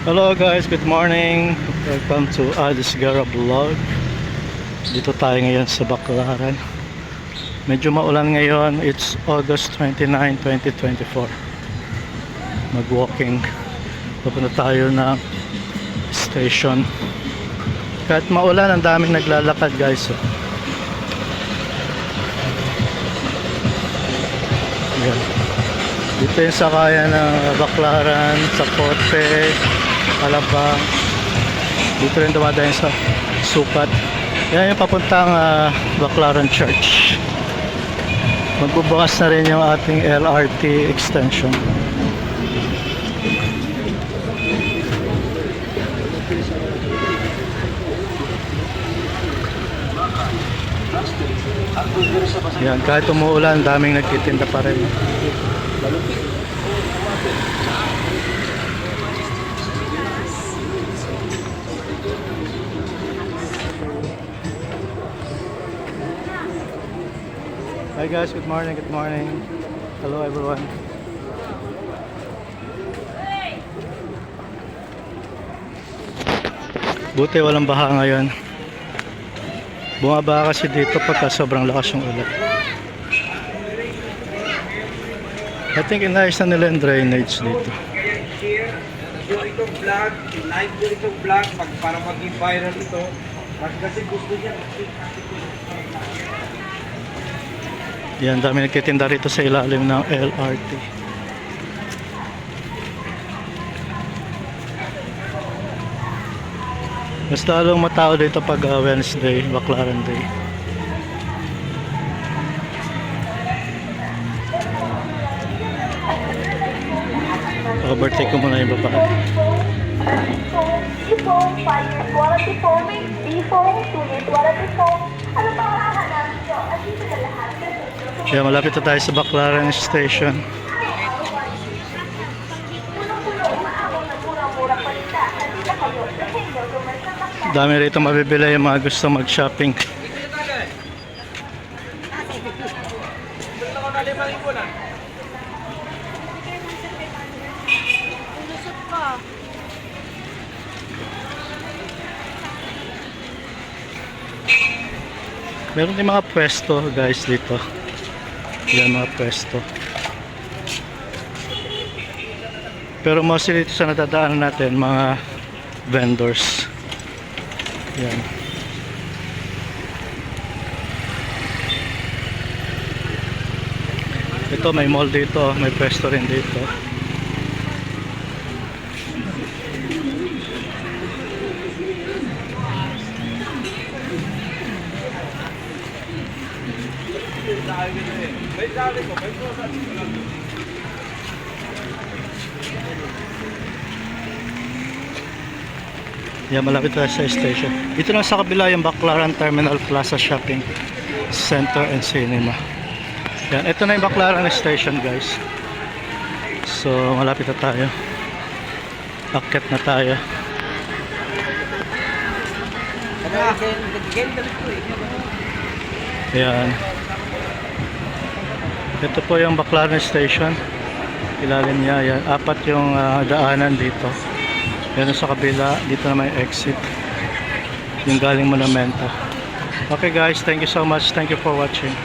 Hello guys, good morning. Welcome to Adis Gara Vlog. Dito tayo ngayon sa Baclaran. Medyo maulan ngayon. It's August 29, 2024. Mag-walking. Papunta tayo ng station. Kahit maulan, ang daming naglalakad guys. Yan. Dito yung sakayan ng Baclaran, Zapote, Alabang. Dito rin dumadayon sa Sukat. Yan yung papuntang Baclaran Church. Magbubukas na rin yung ating LRT extension. Yan, kahit umuulan, daming nagtitinda pa rin. Hi guys, good morning, good morning. Hello everyone. Buti walang baha ngayon. Bumaba kasi dito pagka sobrang lakas yung ulan. I think inayos na nila yung drainage dito. Yung itong vlog, like ko itong vlog para maging viral ito. Kasi gusto niya. Yan, dami nagtitinda rito sa ilalim ng LRT. Mas lalong matao dito pag Wednesday, Baclaran Day. Overtake ko muna yung baba. Phone, 5-year quality phone, B-phone, 2-year quality phone. Ano pa hahanapin nyo? At dito na lahat. Kaya malapit na tayo sa Baclaran Station. Dami rito mabibili yung mga gusto mag-shopping. Meron din mga pwesto guys dito. Yan mga pwesto. Pero mostly dito sa natadaanan natin mga vendors. Yan. Ito may mall dito, may pwesto rin dito. Yan, malapit tayo sa station. Ito lang sa kabila yung Baclaran Terminal Plaza Shopping Center and Cinema. Yan, ito na yung Baclaran Station guys. So malapit na tayo. Akit na tayo. Yan. Ito po yung Baclaran Station. Ilalim niya. Yan. Apat yung daanan dito. Yan sa kabila. Dito na may exit. Yung galing Monumento. Okay guys, thank you so much. Thank you for watching.